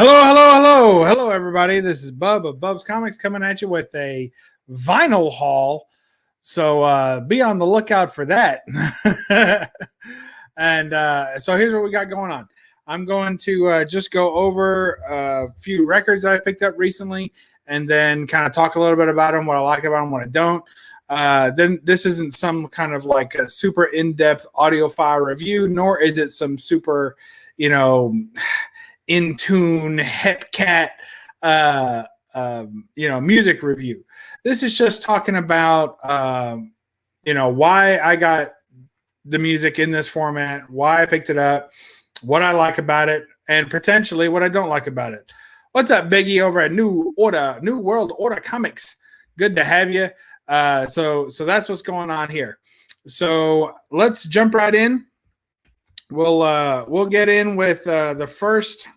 Hello, everybody. This is Bub of Bub's Comics coming at you with a vinyl haul. So be on the lookout for that. So here's what we got going on. I'm going to just go over a few records that I picked up recently and then kind of talk a little bit about them, what I like about them, what I don't. Then this isn't some kind of like a super in-depth audiophile review, nor is it some super, in tune hepcat music review. This is just talking about why I got the music in this format, why I picked it up, what I like about it, and potentially what I don't like about it. What's up, Biggie, over at New World Order Comics? Good to have you. So that's what's going on here. So let's jump right in. We'll get in with the first,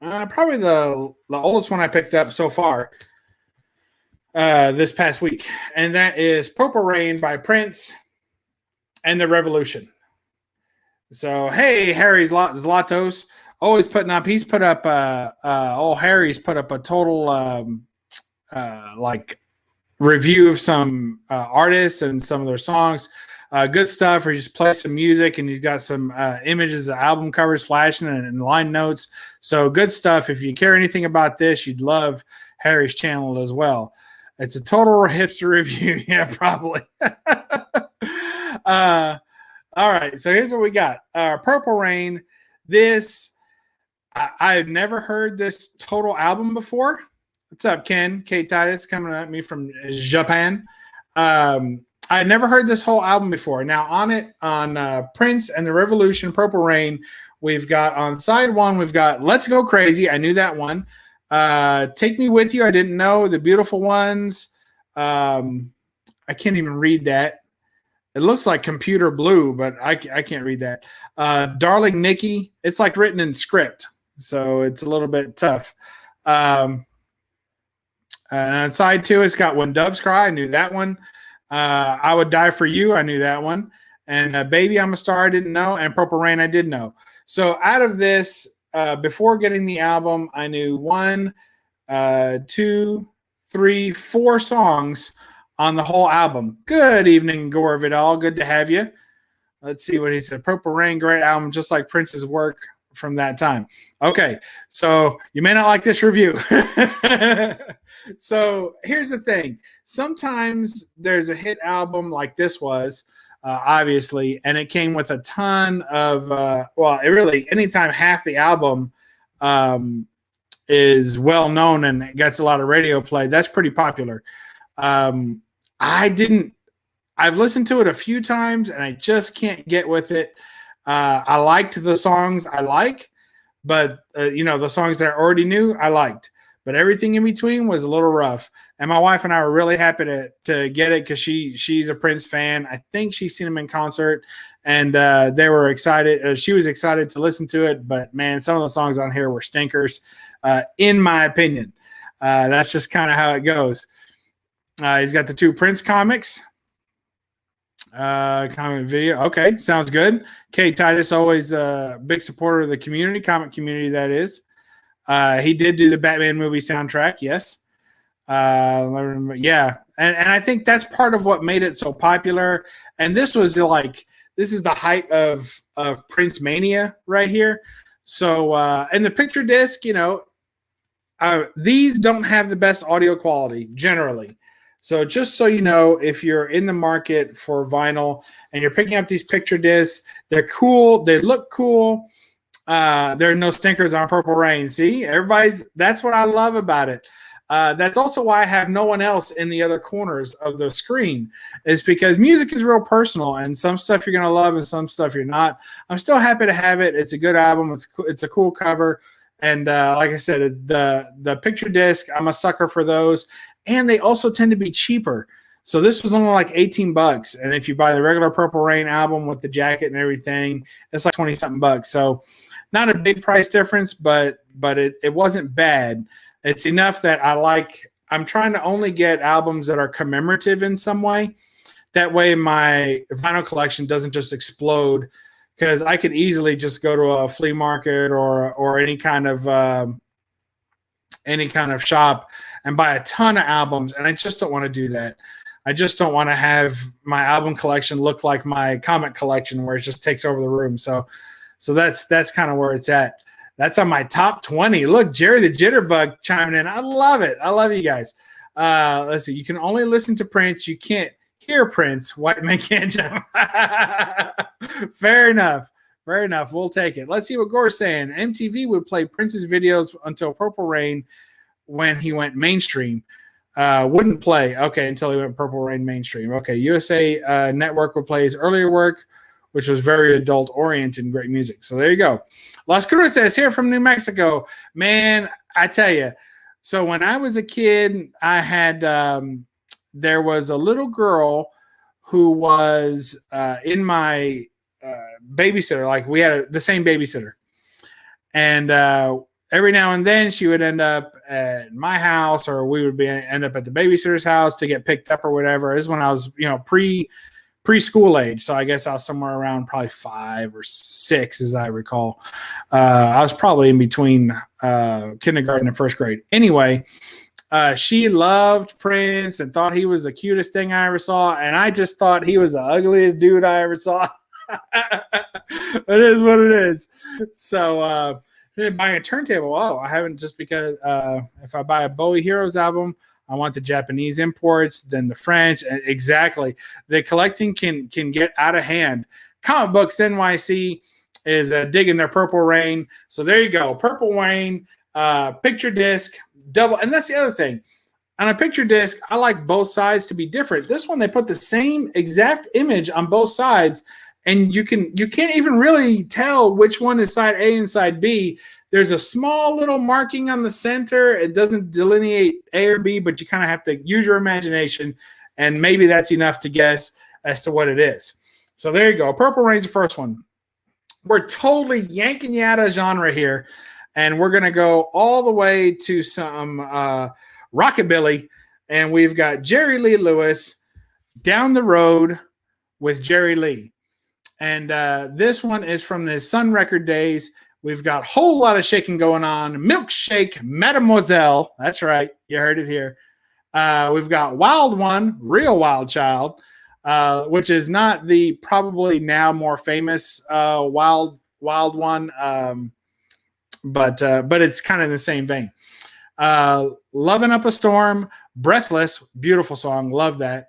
probably the oldest one I picked up so far this past week, and that is Purple Rain by Prince and the Revolution. So hey, Harry Zlatos, always putting up. He's put up Harry's put up a total review of some artists and some of their songs. Good stuff. Or just play some music, and he's got some images of album covers flashing and line notes. So good stuff. If you care anything about this, you'd love Harry's channel as well. It's a total hipster review. Yeah, probably. All right. So here's what we got. Purple Rain. This, I've never heard this total album before. What's up, Ken? Kate Titus coming at me from Japan. I had never heard this whole album before. Now on Prince and the Revolution, Purple Rain, we've got on side one, we've got Let's Go Crazy. I knew that one. Take Me With You. I didn't know. The Beautiful Ones. I can't even read that. It looks like Computer Blue, but I can't read that. Darling Nikki. It's like written in script, so it's a little bit tough. And on side two, it's got When Doves Cry. I knew that one. I Would Die For You. I knew that one. And Baby, I'm a Star. I didn't know. And Purple Rain, I did know. So out of this, before getting the album, I knew 1, 2, 3, 4 songs on the whole album. Good evening, Gore Vidal. Good to have you. Let's see what he said. Purple Rain, great album, just like Prince's work from that time. Okay, so you may not like this review. So here's the thing. Sometimes there's a hit album like this was, obviously, and it came with a ton of, anytime half the album is well known and it gets a lot of radio play, that's pretty popular. I've listened to it a few times and I just can't get with it. I liked the songs I like, but the songs that I already knew I liked. But everything in between was a little rough. And my wife and I were really happy to get it because she's a Prince fan. I think she's seen him in concert, and they were excited. She was excited to listen to it. But, man, some of the songs on here were stinkers, in my opinion. That's just kind of how it goes. He's got the 2 Prince comics. Comic video. Okay, sounds good. Kate Titus, always a big supporter of the community, comic community, that is. He did do the Batman movie soundtrack, yes. Yeah, and I think that's part of what made it so popular. And this is the height of Prince mania right here. So, and the picture disc, these don't have the best audio quality generally. So just so you know, if you're in the market for vinyl and you're picking up these picture discs, they're cool. They look cool. There are no stinkers on Purple Rain. See, that's what I love about it. That's also why I have no one else in the other corners of the screen, is because music is real personal, and some stuff you're going to love and some stuff you're not. I'm still happy to have it. It's a good album. It's a cool cover. And like I said, the picture disc, I'm a sucker for those. And they also tend to be cheaper. So this was only like $18. And if you buy the regular Purple Rain album with the jacket and everything, it's like 20-something bucks. So not a big price difference, but it wasn't bad. It's enough that I'm trying to only get albums that are commemorative in some way. That way my vinyl collection doesn't just explode, because I could easily just go to a flea market or any kind of any kind of shop and buy a ton of albums, and I just don't want to do that. I just don't want to have my album collection look like my comic collection where it just takes over the room. So that's kind of where it's at. That's on my top 20. Look, Jerry the Jitterbug chiming in. I love it. I love you guys. Let's see. You can only listen to Prince. You can't hear Prince. White man can't jump. Fair enough. Fair enough. We'll take it. Let's see what Gore's saying. MTV would play Prince's videos until Purple Rain when he went mainstream. Wouldn't play. Okay, until he went Purple Rain mainstream. Okay, USA Network would play his earlier work, which was very adult-oriented and great music. So there you go. Las Cruces here from New Mexico. Man, I tell you. So when I was a kid, I had there was a little girl who was in my babysitter. Like we had the same babysitter. And every now and then she would end up at my house, or we would end up at the babysitter's house to get picked up or whatever. This is when I was, preschool age. So I guess I was somewhere around probably 5 or 6, as I recall. I was probably in between kindergarten and first grade. Anyway, she loved Prince and thought he was the cutest thing I ever saw. And I just thought he was the ugliest dude I ever saw. It is what it is. So, buying a turntable. Oh, I haven't, just because if I buy a Bowie Heroes album, I want the Japanese imports, then the French. Exactly. The collecting can get out of hand. Comic Books NYC is digging their Purple Rain. So there you go. Purple Rain, picture disc, double. And that's the other thing. On a picture disc, I like both sides to be different. This one, they put the same exact image on both sides, and you can't even really tell which one is side A and side B. There's a small little marking on the center. It doesn't delineate A or B, but you kind of have to use your imagination, and maybe that's enough to guess as to what it is. So there you go. Purple Rain's the first one. We're totally yanking you out of genre here, and we're going to go all the way to some rockabilly, and we've got Jerry Lee Lewis, Down the Road with Jerry Lee. And this one is from the Sun Record days. We've got a whole lot of shaking going on. Milkshake Mademoiselle. That's right. You heard it here. We've got Wild One, Real Wild Child, which is not the probably now more famous Wild One, but it's kind of in the same vein. Loving Up a Storm, Breathless, beautiful song. Love that.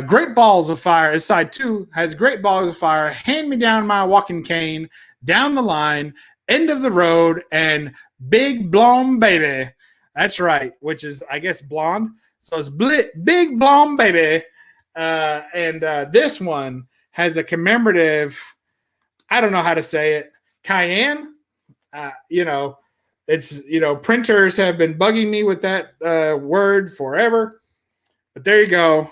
Great Balls of Fire is side 2, has Great Balls of Fire, Hand Me Down My Walking Cane, Down the Line, End of the Road, and Big Blonde Baby. That's right, which is, I guess, blonde. So it's Big Blonde Baby. And this one has a commemorative, I don't know how to say it, cayenne. It's, printers have been bugging me with that word forever. But there you go.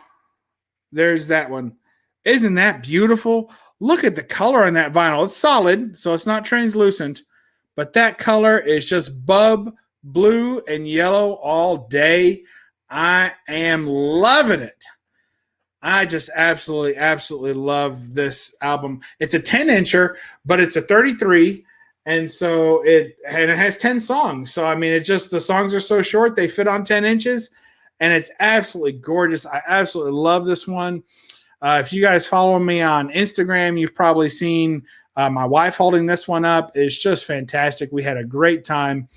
There's that one. Isn't that beautiful? Look at the color on that vinyl. It's solid, so it's not translucent, but that color is just bub blue and yellow all day. I am loving it. I just absolutely love this album. It's a 10-incher, but it's a 33, and so it has 10 songs. So I mean, it's just, the songs are so short, they fit on 10 inches, and it's absolutely gorgeous. I absolutely love this one. If you guys follow me on Instagram, you've probably seen my wife holding this one up. It's just fantastic. We had a great time.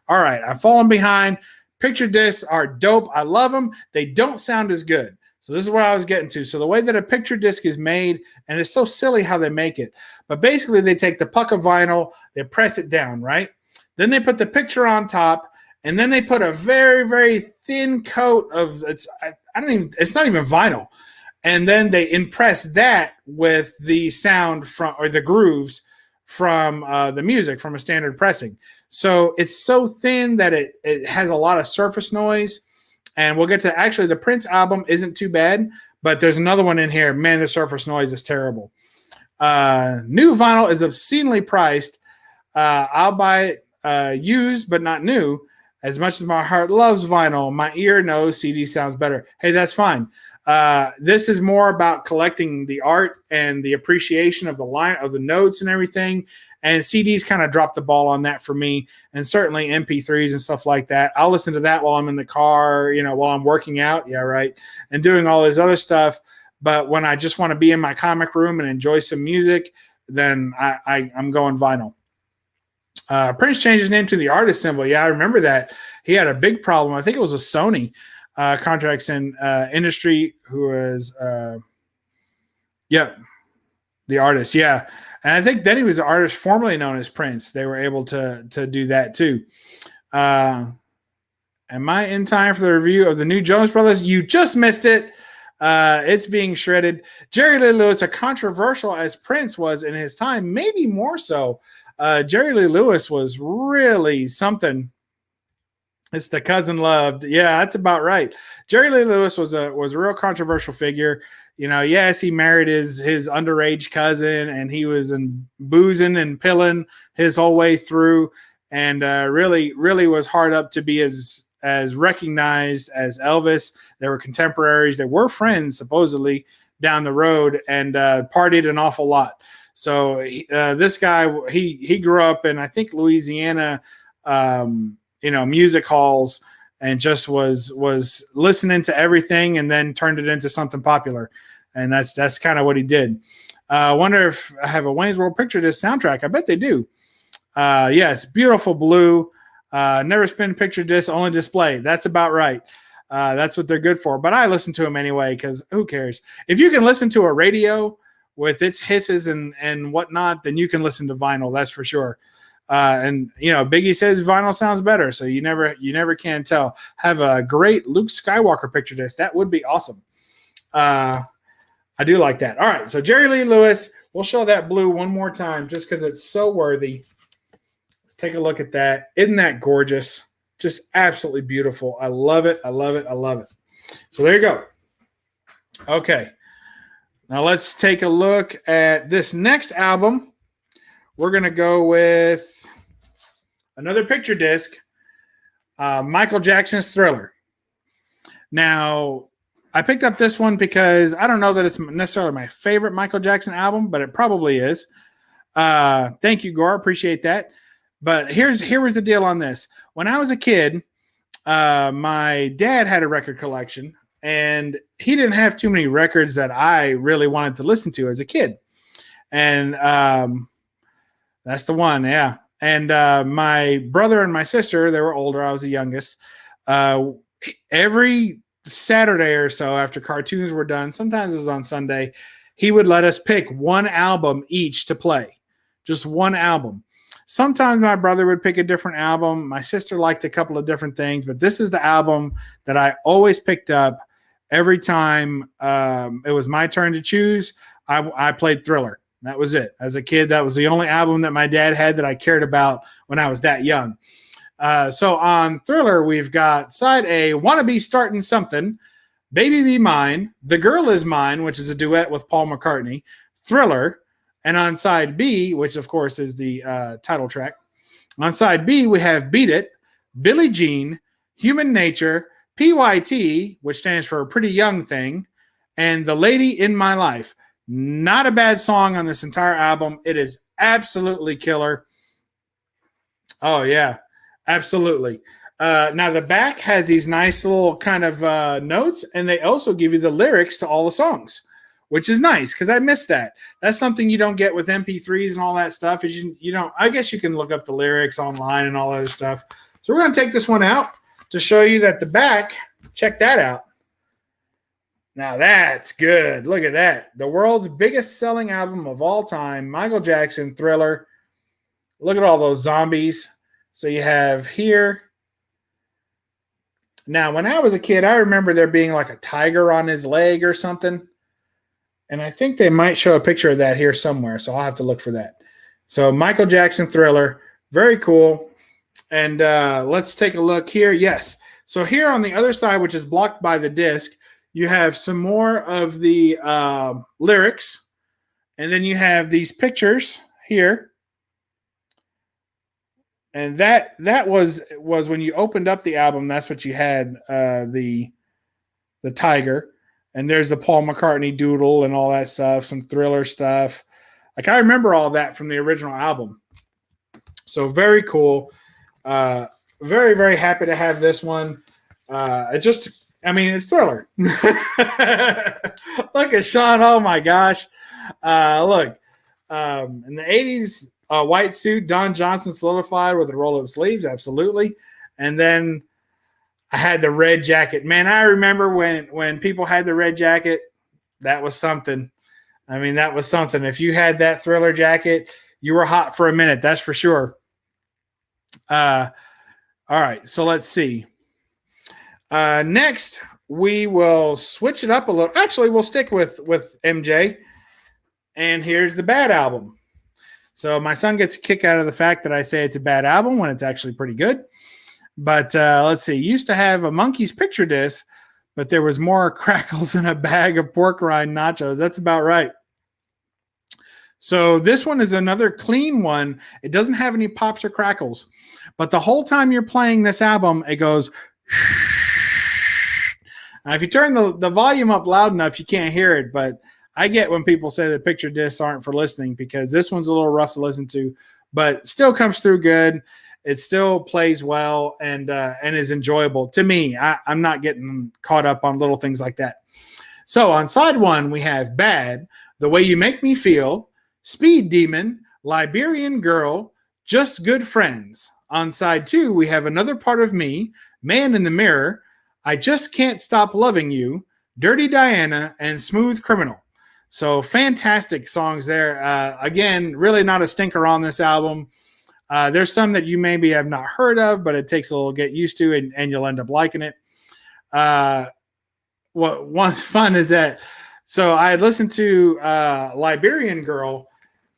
All right, I'm falling behind. Picture discs are dope. I love them. They don't sound as good. So this is what I was getting to. So the way that a picture disc is made, and it's so silly how they make it, but basically they take the puck of vinyl, they press it down, right? Then they put the picture on top, and then they put a very, very thin coat of, it's not even vinyl. And then they impress that with the sound from, or the grooves from the music from a standard pressing. So it's so thin that it has a lot of surface noise. And we'll get to, actually, the Prince album isn't too bad, but there's another one in here. Man, the surface noise is terrible. New vinyl is obscenely priced. I'll buy it used, but not new. As much as my heart loves vinyl, my ear knows CD sounds better. Hey, that's fine. This is more about collecting the art and the appreciation of the line of the notes and everything. And CDs kind of dropped the ball on that for me, and certainly MP3s and stuff like that. I'll listen to that while I'm in the car, while I'm working out. Yeah, right. And doing all this other stuff. But when I just want to be in my comic room and enjoy some music, then I'm going vinyl. Prince changed his name to the artist symbol. Yeah, I remember that. He had a big problem. I think it was with Sony contracts in industry, who was, the artist. Yeah. And I think then he was an artist formerly known as Prince. They were able to do that too. Am I in time for the review of the new Jonas Brothers? You just missed it. It's being shredded. Jerry Lee Lewis, as controversial as Prince was in his time, maybe more so. Jerry Lee Lewis was really something. It's the cousin loved. Yeah, that's about right. Jerry Lee Lewis was a real controversial figure. Yes, he married his underage cousin, and he was boozing and pilling his whole way through, and really was hard up to be as recognized as Elvis. They were contemporaries. They were friends, supposedly, down the road, and partied an awful lot. So this guy, he grew up in, I think, Louisiana, music halls, and just was listening to everything, and then turned it into something popular. And that's kind of what he did. I wonder if I have a Wayne's World Picture Disc soundtrack. I bet they do. Yes, beautiful blue. Never spin picture disc, only display. That's about right. That's what they're good for. But I listen to them anyway, because who cares? If you can listen to a radio with its hisses and whatnot, then you can listen to vinyl. That's for sure. And Biggie says vinyl sounds better, so you never can tell. Have a great Luke Skywalker picture disc. That would be awesome. I do like that. All right, so Jerry Lee Lewis. We'll show that blue one more time just because it's so worthy. Let's take a look at that. Isn't that gorgeous? Just absolutely beautiful. I love it. I love it. I love it. So there you go. Okay. Now let's take a look at this next album. We're going to go with another picture disc, Michael Jackson's Thriller. Now, I picked up this one because I don't know that it's necessarily my favorite Michael Jackson album, but it probably is. Thank you, Gore. Appreciate that. But here was the deal on this. When I was a kid, my dad had a record collection, and he didn't have too many records that I really wanted to listen to as a kid. And that's the one, yeah. And my brother and my sister, they were older. I was the youngest. Every Saturday or so after cartoons were done, sometimes it was on Sunday, he would let us pick one album each to play. Just one album. Sometimes my brother would pick a different album. My sister liked a couple of different things, but this is the album that I always picked up every time it was my turn to choose. I played Thriller. That was it. As a kid, that was the only album that my dad had that I cared about when I was that young. So on Thriller, we've got side A, Wanna Be Starting Something, Baby Be Mine, The Girl Is Mine, which is a duet with Paul McCartney, Thriller, and on side B, which of course is the title track, on side B, we have Beat It, Billie Jean, Human Nature, PYT, which stands for Pretty Young Thing, and The Lady in My Life. Not a bad song on this entire album. It is absolutely killer. Oh, yeah, absolutely. Now, the back has these nice little kind of notes, and they also give you the lyrics to all the songs, which is nice because I missed that. That's something you don't get with MP3s and all that stuff. Is you don't. I guess you can look up the lyrics online and all that other stuff. So we're going to take this one out to show you that the back, check that out. Now that's good. Look at that. The world's biggest selling album of all time, Michael Jackson, Thriller. Look at all those zombies. So you have here. Now, when I was a kid, I remember there being like a tiger on his leg or something. And I think they might show a picture of that here somewhere. So I'll have to look for that. So Michael Jackson, Thriller. Very cool. And let's take a look here. Yes. So here on the other side, which is blocked by the disc, you have some more of the lyrics, and then you have these pictures here. And that was when you opened up the album. That's what you had, the tiger. And there's the Paul McCartney doodle and all that stuff, some Thriller stuff. Like, I remember all that from the original album. So very cool. Very, very happy to have this one. It's Thriller. Look at Sean. Oh my gosh. Look, in the 80s, white suit, Don Johnson solidified with the roll-up sleeves. Absolutely. And then I had the red jacket. Man, I remember when people had the red jacket, that was something. I mean, that was something. If you had that Thriller jacket, you were hot for a minute. That's for sure. All right. So let's see. Next, we will switch it up a little. Actually, we'll stick with MJ. And here's the Bad album. So my son gets a kick out of the fact that I say it's a bad album when it's actually pretty good. But let's see. Used to have a Monkey's picture disc, but there was more crackles in a bag of pork rind nachos. That's about right. So this one is another clean one. It doesn't have any pops or crackles. But the whole time you're playing this album, it goes. Now, if you turn the volume up loud enough, you can't hear it. But I get when people say that picture discs aren't for listening, because this one's a little rough to listen to, but still comes through good. It still plays well and is enjoyable to me. I'm not getting caught up on little things like that. So on side one, we have Bad, The Way You Make Me Feel, Speed Demon, Liberian Girl, Just Good Friends. On side two, we have Another Part of Me, Man in the Mirror, I Just Can't Stop Loving You, Dirty Diana, and Smooth Criminal. So fantastic songs there. Again, really not a stinker on this album. There's some that you maybe have not heard of, but it takes a little get used to, and you'll end up liking it. What's fun is that, so I had listened to Liberian Girl,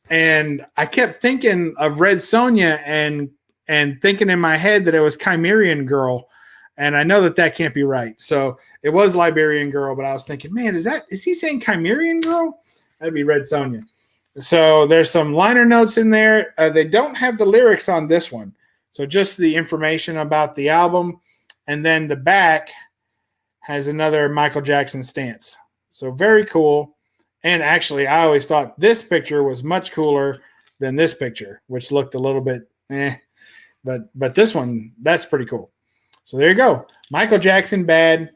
and I kept thinking of Red Sonja and thinking in my head that it was Chimerian Girl. And I know that can't be right. So it was Liberian Girl, but I was thinking, man, is he saying Chimerian Girl? That'd be Red Sonja. So there's some liner notes in there. They don't have the lyrics on this one. So just the information about the album. And then the back has another Michael Jackson stance. So very cool. And actually, I always thought this picture was much cooler than this picture, which looked a little bit But this one, that's pretty cool. So there you go. Michael Jackson, Bad.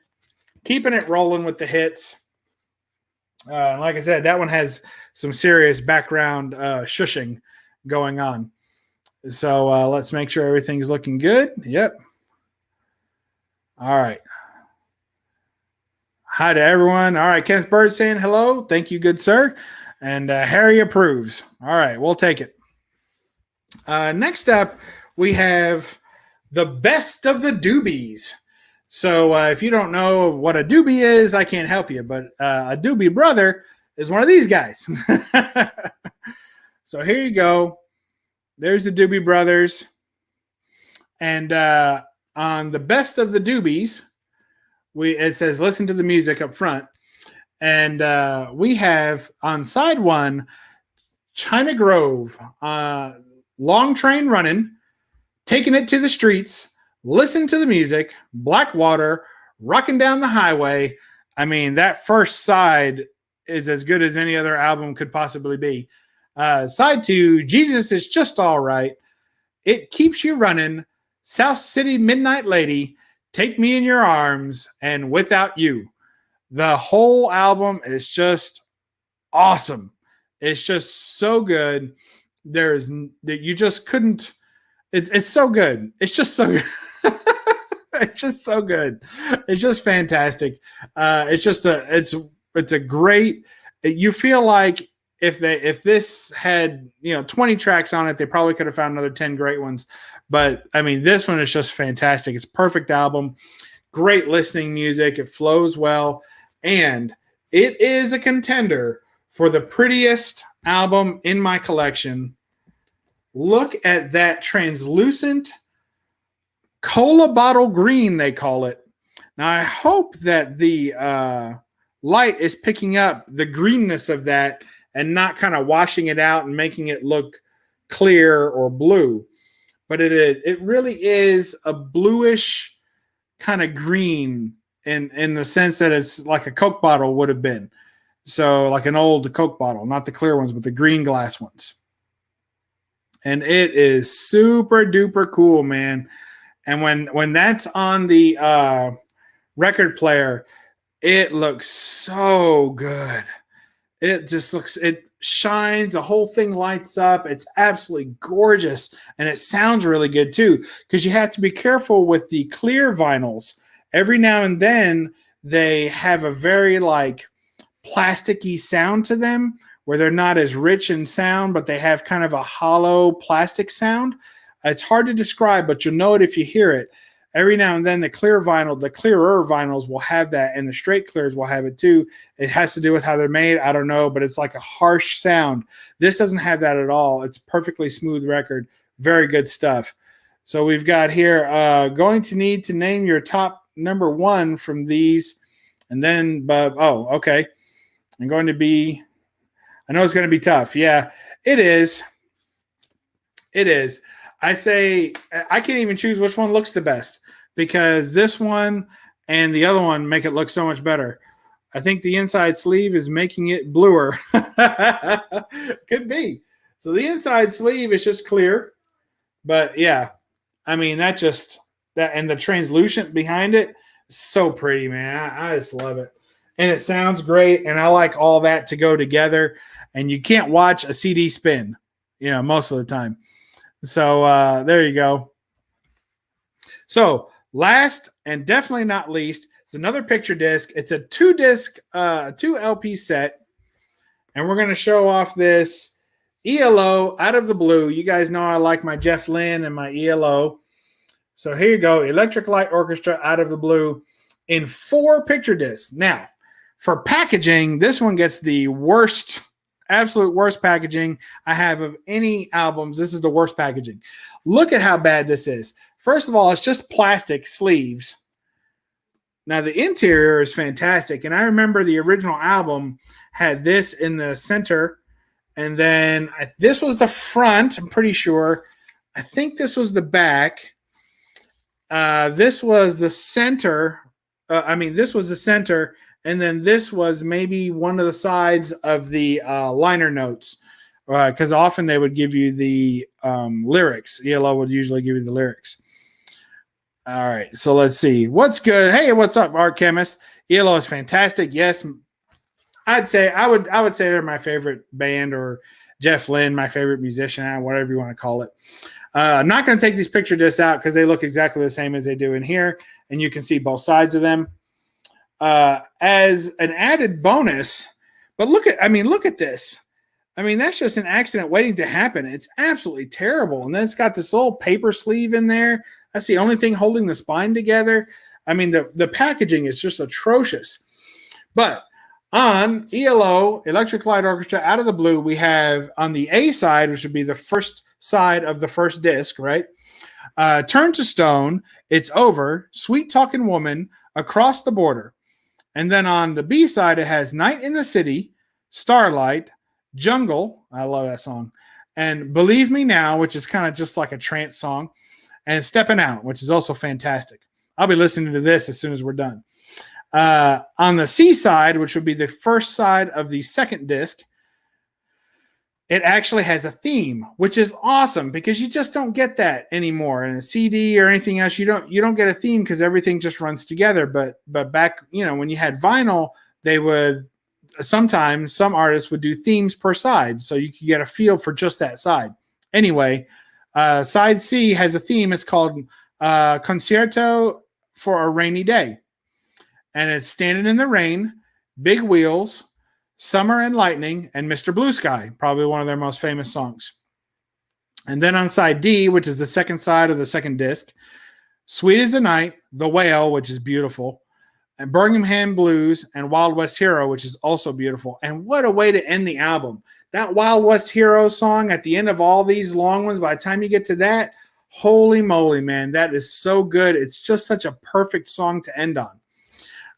Keeping it rolling with the hits. Like I said, that one has some serious background shushing going on. So let's make sure everything's looking good. Yep. All right. Hi to everyone. All right. Kenneth Bird saying hello. Thank you, good sir. And Harry approves. All right. We'll take it. Next up, we have the best of the doobies. So if you don't know what a doobie is, I can't help you. But a doobie brother is one of these guys. So here you go. There's the Doobie Brothers. And on the best of the doobies, it says listen to the music up front. And we have on side one, China Grove, Long Train Running, Taking It to the Streets, Listen to the Music, Blackwater, Rocking Down the Highway. I mean, that first side is as good as any other album could possibly be. Side two, Jesus Is Just All Right, It Keeps You Running, South City Midnight Lady, Take Me in Your Arms, and Without You. The whole album is just awesome. It's just so good. You just couldn't. It's so good. It's just so good. It's just so good. It's just fantastic. It's a great. You feel like if this had 20 tracks on it, they probably could have found another 10 great ones. But I mean, this one is just fantastic. It's a perfect album. Great listening music. It flows well, and it is a contender for the prettiest album in my collection. Look at that translucent cola bottle green, they call it. Now, I hope that the light is picking up the greenness of that and not kind of washing it out and making it look clear or blue. But it really is a bluish kind of green. in the sense that it's like a Coke bottle would have been. So like an old Coke bottle, not the clear ones, but the green glass ones. And it is super duper cool, man. And when that's on the record player, it looks so good. It just looks, it shines, the whole thing lights up. It's absolutely gorgeous. And it sounds really good too, because you have to be careful with the clear vinyls. Every now and then they have a very like plasticky sound to them where they're not as rich in sound, but they have kind of a hollow plastic sound. It's hard to describe, but you'll know it if you hear it. Every now and then the clearer vinyls will have that, and the straight clears will have it too. It has to do with how they're made. I don't know, but it's like a harsh sound. This doesn't have that at all. It's perfectly smooth record. Very good stuff. So we've got here, going to need to name your top number one from these. And then, oh, okay. I'm going to be, I know it's going to be tough. Yeah, it is. It is. I say I can't even choose which one looks the best because this one and the other one make it look so much better. I think the inside sleeve is making it bluer. Could be. So the inside sleeve is just clear. But yeah, I mean, that and the translucent behind it, so pretty, man. I just love it. And it sounds great. And I like all that to go together. And you can't watch a CD spin, most of the time. So there you go. So last and definitely not least, it's another picture disc. It's a 2-disc, 2 LP set. And we're going to show off this ELO Out of the Blue. You guys know I like my Jeff Lynne and my ELO. So here you go. Electric Light Orchestra Out of the Blue in 4 picture discs. Now, for packaging, this one gets the worst, absolute worst packaging I have of any albums. This is the worst packaging. Look at how bad this is. First of all, it's just plastic sleeves. Now, the interior is fantastic. And I remember the original album had this in the center. And then this was the front, I'm pretty sure. I think this was the back. This was the center. This was the center. And then this was maybe one of the sides of the liner notes, because often they would give you the lyrics. ELO would usually give you the lyrics. All right, so let's see. What's good? Hey, what's up, Art Chemist? ELO is fantastic. Yes, I would say they're my favorite band, or Jeff Lynne, my favorite musician, whatever you want to call it. I'm not going to take these picture discs out because they look exactly the same as they do in here, and you can see both sides of them. As an added bonus, but look at this. I mean, that's just an accident waiting to happen. It's absolutely terrible. And then it's got this little paper sleeve in there. That's the only thing holding the spine together. I mean, the packaging is just atrocious. But on ELO, Electric Light Orchestra Out of the Blue, we have on the A side, which would be the first side of the first disc, right? Turn to Stone, It's Over, Sweet Talking Woman, Across the Border. And then on the B side, it has Night in the City, Starlight, Jungle, I love that song, and Believe Me Now, which is kind of just like a trance song, and Stepping Out, which is also fantastic. I'll be listening to this as soon as we're done. On the C side, which would be the first side of the second disc, it actually has a theme, which is awesome because you just don't get that anymore in a CD or anything else. You don't get a theme because everything just runs together. But back, when you had vinyl, they would sometimes, some artists would do themes per side, so you could get a feel for just that side. Anyway, side C has a theme. It's called Concerto for a Rainy Day, and it's Standing in the Rain, Big Wheels, Summer and Lightning, and Mr. Blue Sky, probably one of their most famous songs. And then on side D, which is the second side of the second disc, Sweet as the Night, The Whale, which is beautiful, and Birmingham Blues, and Wild West Hero, which is also beautiful. And what a way to end the album. That Wild West Hero song at the end of all these long ones, by the time you get to that, holy moly, man, that is so good. It's just such a perfect song to end on.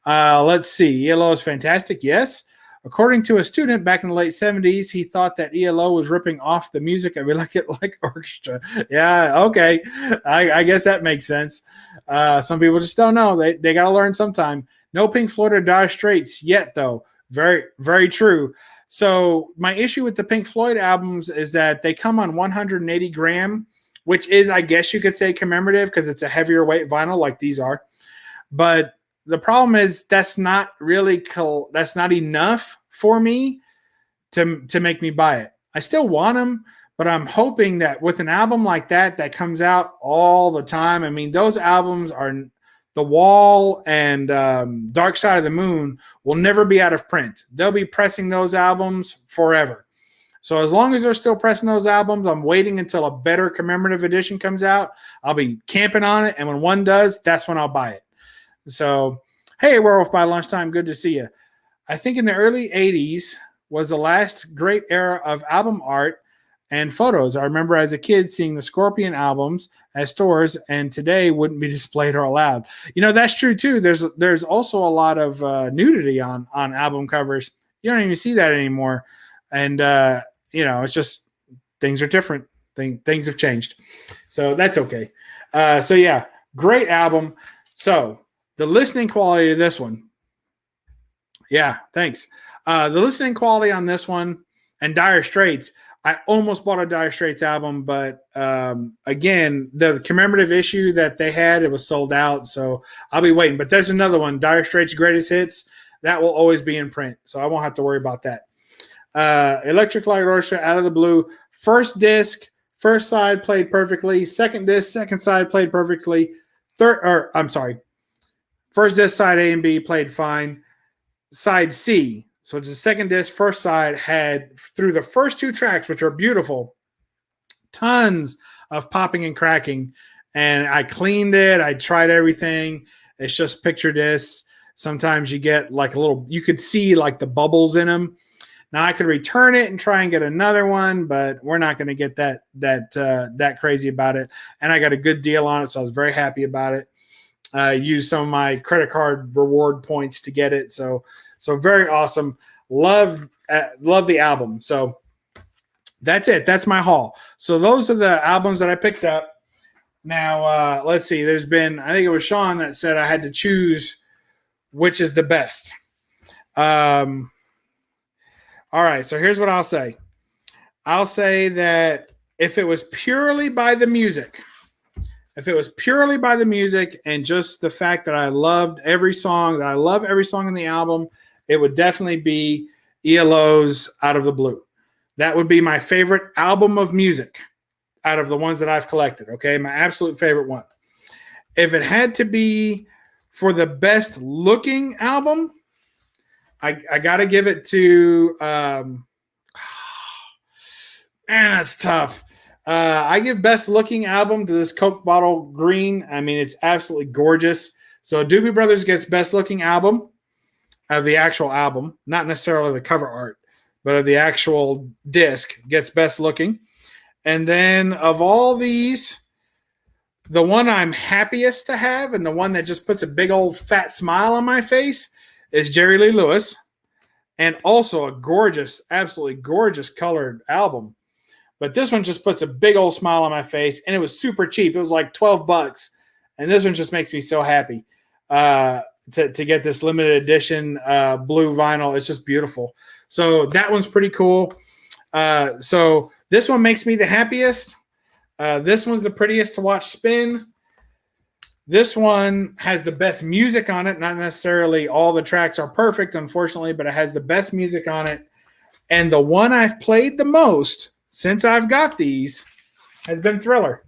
Let's see. ELO is fantastic, yes. According to a student back in the late 70s, he thought that ELO was ripping off the music of Electric Light Orchestra. Yeah, okay. I guess that makes sense. Some people just don't know. They got to learn sometime. No Pink Floyd or Dire Straits yet, though. Very, very true. So my issue with the Pink Floyd albums is that they come on 180 gram, which is, I guess you could say, commemorative because it's a heavier weight vinyl like these are. But the problem is that's not really that's not enough for me to make me buy it. I still want them, but I'm hoping that with an album like that comes out all the time. I mean, those albums are The Wall and Dark Side of the Moon will never be out of print. They'll be pressing those albums forever. So as long as they're still pressing those albums, I'm waiting until a better commemorative edition comes out. I'll be camping on it, and when one does, that's when I'll buy it. So, hey, Werewolf by Lunchtime, good to see you. I think in the early 80s was the last great era of album art and photos. I remember as a kid seeing the Scorpion albums at stores, and today wouldn't be displayed or allowed. You know, that's true too. There's also a lot of nudity on album covers. You don't even see that anymore. And, you know, it's just things are different. Things have changed. So that's okay. So, yeah, great album. So the listening quality of this one. Yeah, thanks. The listening quality on this one and Dire Straits, I almost bought a Dire Straits album, but again, the commemorative issue that they had, it was sold out, so I'll be waiting. But there's another one, Dire Straits Greatest Hits. That will always be in print, so I won't have to worry about that. Electric Light Orchestra, Out of the Blue. First disc, first side played perfectly. Second disc, second side played perfectly. First disc, side A and B played fine. Side C, so it's the second disc, first side, had through the first two tracks, which are beautiful, tons of popping and cracking. And I cleaned it. I tried everything. It's just picture discs. Sometimes you get like a little, you could see like the bubbles in them. Now I could return it and try and get another one, but we're not going to get that crazy about it. And I got a good deal on it, so I was very happy about it. Used some of my credit card reward points to get it. So very awesome. Love the album. So that's it. That's my haul. So those are the albums that I picked up. Now, let's see. There's been, I think it was Sean that said I had to choose which is the best. All right. So here's what I'll say. I'll say that if it was purely by the music, and just the fact that I loved every song, that I love every song in the album, it would definitely be ELO's Out of the Blue. That would be my favorite album of music out of the ones that I've collected, okay? My absolute favorite one. If it had to be for the best looking album, I got to give it to man, that's tough. I give best looking album to this Coke Bottle Green. I mean, it's absolutely gorgeous. So Doobie Brothers gets best looking album of the actual album, not necessarily the cover art, but of the actual disc gets best looking. And then of all these, the one I'm happiest to have and the one that just puts a big old fat smile on my face is Jerry Lee Lewis, and also a gorgeous, absolutely gorgeous colored album. But this one just puts a big old smile on my face, and it was super cheap. It was like $12, and this one just makes me so happy to get this limited edition blue vinyl. It's just beautiful. So that one's pretty cool. So this one makes me the happiest. This one's the prettiest to watch spin. This one has the best music on it. Not necessarily all the tracks are perfect, unfortunately, but it has the best music on it. And the one I've played the most since I've got these has been Thriller.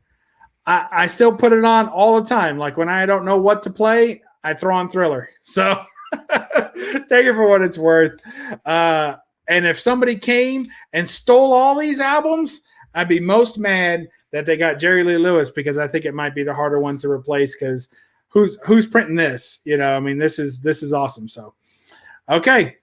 I still put it on all the time. Like when I don't know what to play, I throw on Thriller. So take it for what it's worth. And if somebody came and stole all these albums, I'd be most mad that they got Jerry Lee Lewis, because I think it might be the harder one to replace, because who's printing this? You know, I mean, this is awesome. So, okay.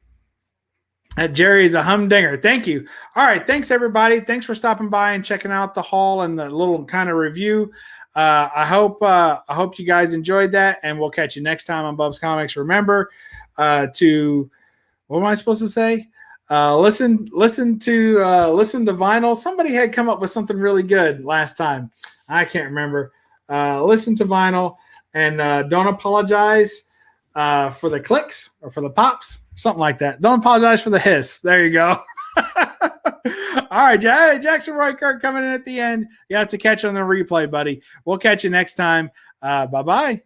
Jerry's a humdinger. Thank you. All right. Thanks, everybody. Thanks for stopping by and checking out the haul and the little kind of review. I hope you guys enjoyed that, and we'll catch you next time on BUB'S Comics. Remember to, what am I supposed to say? Listen to vinyl. Somebody had come up with something really good last time. I can't remember. Listen to vinyl and don't apologize. for the clicks or for the pops, something like that. Don't apologize for the hiss. There you go. All right, Jackson Roy Kirk coming in at the end. You have to catch on the replay, buddy. We'll catch you next time. Bye-bye.